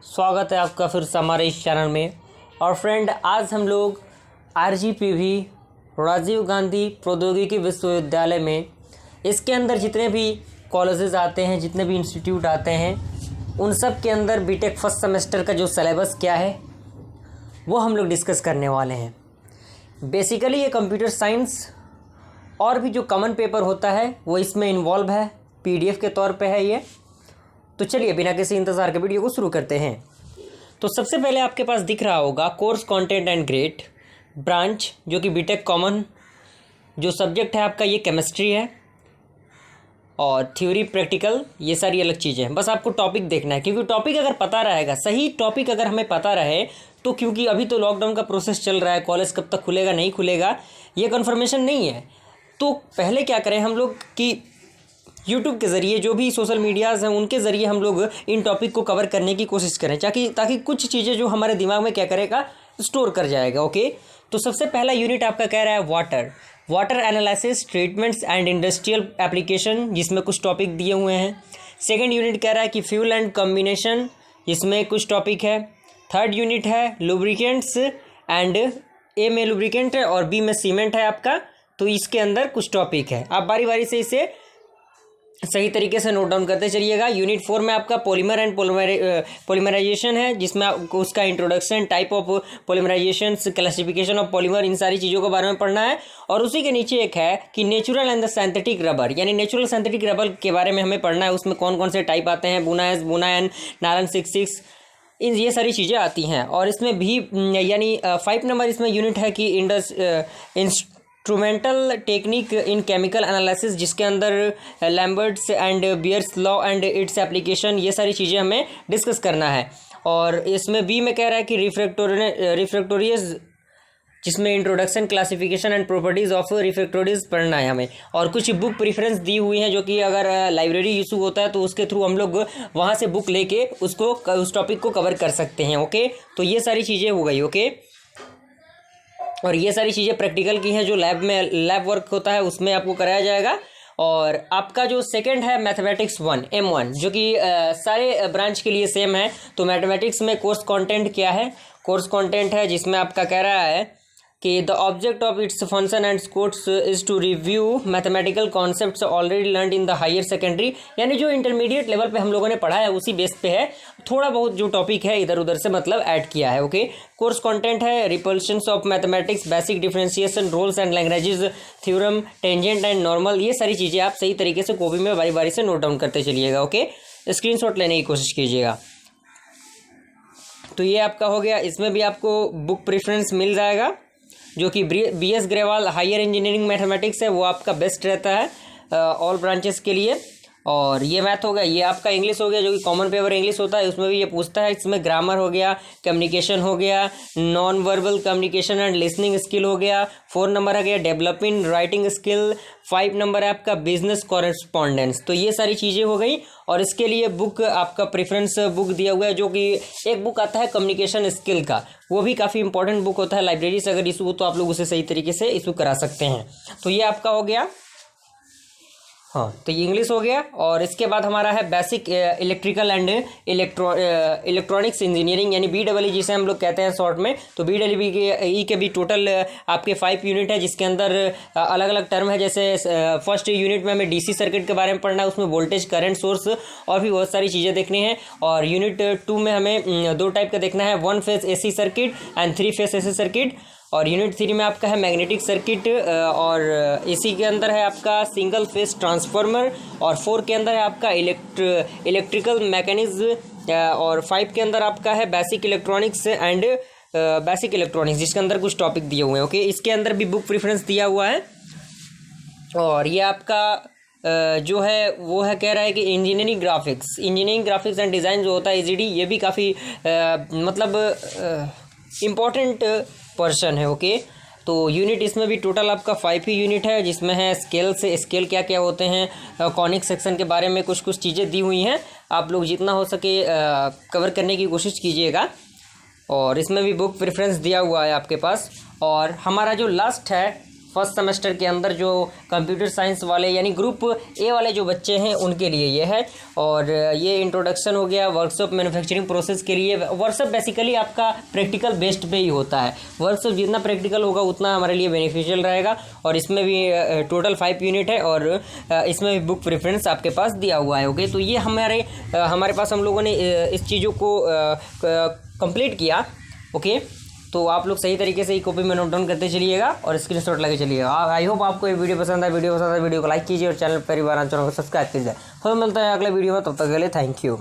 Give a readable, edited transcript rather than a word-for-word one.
स्वागत है आपका फिर से हमारे इस चैनल में। और फ्रेंड, आज हम लोग RGPV राजीव गांधी प्रौद्योगिकी विश्वविद्यालय में इसके अंदर जितने भी कॉलेजेस आते हैं, जितने भी इंस्टीट्यूट आते हैं, उन सब के अंदर बीटेक फर्स्ट सेमेस्टर का जो सिलेबस क्या है वो हम लोग डिस्कस करने वाले हैं। बेसिकली ये कंप्यूटर साइंस और भी जो कॉमन पेपर होता है वो इसमें इन्वॉल्व है, PDF के तौर पे है ये। तो चलिए बिना किसी इंतज़ार के वीडियो को शुरू करते हैं। तो सबसे पहले आपके पास दिख रहा होगा course content and grade branch, जो कि बीटेक कॉमन जो सब्जेक्ट है आपका ये केमिस्ट्री है, और थ्योरी प्रैक्टिकल ये सारी अलग चीज़ें हैं। बस आपको टॉपिक देखना है, क्योंकि टॉपिक अगर पता रहेगा, सही टॉपिक अगर हमें पता रहे तो, क्योंकि अभी तो लॉकडाउन का प्रोसेस चल रहा है, कॉलेज कब तक खुलेगा नहीं खुलेगा ये कन्फर्मेशन नहीं है। तो पहले क्या करें हम लोग कि यूट्यूब के ज़रिए, जो भी सोशल मीडियाज़ हैं उनके ज़रिए हम लोग इन टॉपिक को कवर करने की कोशिश करें, ताकि कुछ चीज़ें जो हमारे दिमाग में क्या करेगा, स्टोर कर जाएगा। ओके, तो सबसे पहला यूनिट आपका कह रहा है water analysis, treatments and industrial application, जिसमें कुछ टॉपिक दिए हुए हैं। सेकेंड यूनिट कह रहा है कि फ्यूल एंड कम्बिनेशन, जिसमें कुछ टॉपिक है। थर्ड यूनिट है लुब्रिकेंट्स एंड, ए में लुब्रिकेंट है और बी में सीमेंट है आपका, तो इसके अंदर कुछ टॉपिक है। आप बारी बारी से इसे सही तरीके से नोट डाउन करते चलिएगा। यूनिट 4 में आपका पॉलीमर एंड पॉलीमराइजेशन है, जिसमें आपको उसका introduction, type of polymerization, classification of polymer, इन सारी चीज़ों के बारे में पढ़ना है। और उसी के नीचे एक है कि natural and the synthetic rubber, यानी नेचुरल सिंथेटिक रबर के बारे में हमें पढ़ना है। उसमें कौन कौन से टाइप आते हैं, बुनाएन, नायलॉन 66, इन ये सारी चीज़ें आती हैं। और इसमें भी यानी 5 नंबर इसमें यूनिट है कि instrumental technique in chemical analysis, जिसके अंदर Lambert's and bears law and its application, ये सारी चीज़ें हमें डिस्कस करना है। और इसमें बी में कह रहा है कि रिफ्रैक्टोरियस, जिसमें introduction, classification and properties of refractories पढ़ना है हमें। और कुछ बुक प्रेफरेंस दी हुई हैं, जो कि अगर लाइब्रेरी इशू होता है तो उसके थ्रू हम लोग वहाँ से बुक लेके उसको, उस टॉपिक को कवर कर सकते हैं। ओके, तो ये सारी चीज़ें हो गई। ओके, और ये सारी चीज़ें प्रैक्टिकल की हैं, जो लैब वर्क होता है उसमें आपको कराया जाएगा। और आपका जो सेकंड है मैथमेटिक्स 1 M1, जो कि सारे ब्रांच के लिए सेम है। तो मैथमेटिक्स में कोर्स कंटेंट क्या है, कोर्स कंटेंट है जिसमें आपका कह रहा है कि the object of its function and course is to review mathematical concepts already learned in the higher secondary, यानी जो इंटरमीडिएट लेवल पे हम लोगों ने पढ़ा है उसी बेस पे है। थोड़ा बहुत जो टॉपिक है इधर उधर से मतलब ऐड किया है। ओके, कोर्स कंटेंट है repulsions of mathematics, basic differentiation, rules and languages, theorem, tangent and normal, ये सारी चीज़ें आप सही तरीके से कॉपी में बारी बारी से नोट डाउन करते चलिएगा। ओके, स्क्रीनशॉट लेने की कोशिश कीजिएगा। तो ये आपका हो गया। इसमें भी आपको बुक प्रेफरेंस मिल जाएगा, जो कि BS Grewal higher engineering mathematics है, वो आपका बेस्ट रहता है ऑल ब्रांचेस के लिए। और ये मैथ हो गया। ये आपका इंग्लिश हो गया, जो कि कॉमन पेपर इंग्लिश होता है, उसमें भी ये पूछता है। इसमें ग्रामर हो गया, कम्युनिकेशन हो गया, non verbal communication and listening skill हो गया। 4 नंबर आ गया डेवलपिंग राइटिंग स्किल। 5 नंबर है आपका बिजनेस कॉरेस्पॉन्डेंस। तो ये सारी चीज़ें हो गई। और इसके लिए बुक आपका प्रेफरेंस बुक दिया हुआ है, जो कि एक बुक आता है कम्युनिकेशन स्किल का, वो भी काफ़ी इंपॉर्टेंट बुक होता है। लाइब्रेरी से अगर इशू हो तो आप लोग उसे सही तरीके से इशू करा सकते हैं। तो ये आपका हो गया। हाँ, तो ये इंग्लिश हो गया। और इसके बाद हमारा है basic electrical and electronics engineering, यानी BEE जिसे हम लोग कहते हैं शॉर्ट में। तो BEE के भी टोटल आपके 5 यूनिट है, जिसके अंदर अलग अलग टर्म है। जैसे फर्स्ट यूनिट में हमें DC सर्किट के बारे में पढ़ना है, उसमें वोल्टेज, करंट सोर्स और भी बहुत सारी चीज़ें देखनी है। और यूनिट 2 में हमें 2 टाइप का देखना है, 1 phase AC circuit and 3 phase AC circuit. और यूनिट 3 में आपका है मैग्नेटिक सर्किट, और AC के अंदर है आपका सिंगल फेस ट्रांसफार्मर। और 4 के अंदर है आपका इलेक्ट्रिकल मैकेनिज्म। और 5 के अंदर आपका है basic electronics and basic electronics, जिसके अंदर कुछ टॉपिक दिए हुए हैं। ओके, इसके अंदर भी बुक प्रेफरेंस दिया हुआ है। और ये आपका जो है वो है, कह रहा है कि इंजीनियरिंग ग्राफिक्स एंड डिज़ाइन जो होता है EGD, ये भी काफ़ी मतलब इम्पॉर्टेंट पर्सन है। ओके, तो यूनिट इसमें भी टोटल आपका 5 ही यूनिट है, जिसमें है स्केल क्या क्या होते हैं, कॉनिक सेक्शन के बारे में कुछ चीज़ें दी हुई हैं। आप लोग जितना हो सके कवर करने की कोशिश कीजिएगा। और इसमें भी बुक प्रेफरेंस दिया हुआ है आपके पास। और हमारा जो लास्ट है फर्स्ट सेमेस्टर के अंदर जो कंप्यूटर साइंस वाले यानी ग्रुप ए वाले जो बच्चे हैं उनके लिए ये है। और ये इंट्रोडक्शन हो गया वर्कशॉप मैन्युफैक्चरिंग प्रोसेस के लिए। वर्कशॉप बेसिकली आपका प्रैक्टिकल बेस्ड पे ही होता है। वर्कशॉप जितना प्रैक्टिकल होगा उतना हमारे लिए बेनिफिशियल रहेगा। और इसमें भी टोटल 5 यूनिट है और इसमें भी बुक प्रेफरेंस आपके पास दिया हुआ है। ओके, तो ये हमारे पास हम लोगों ने इस चीज़ों को कंप्लीट किया। ओके, तो आप लोग सही तरीके से ही कॉपी में नोट डाउन करते चलिएगा और स्क्रीनशॉट लेके चलिएगा। आई होप आपको ये वीडियो पसंद है। वीडियो को लाइक कीजिए और चैनल पर चैनल को सब्सक्राइब कीजिए। फिर मिलता है अगले वीडियो में, तब तक के लिए थैंक यू।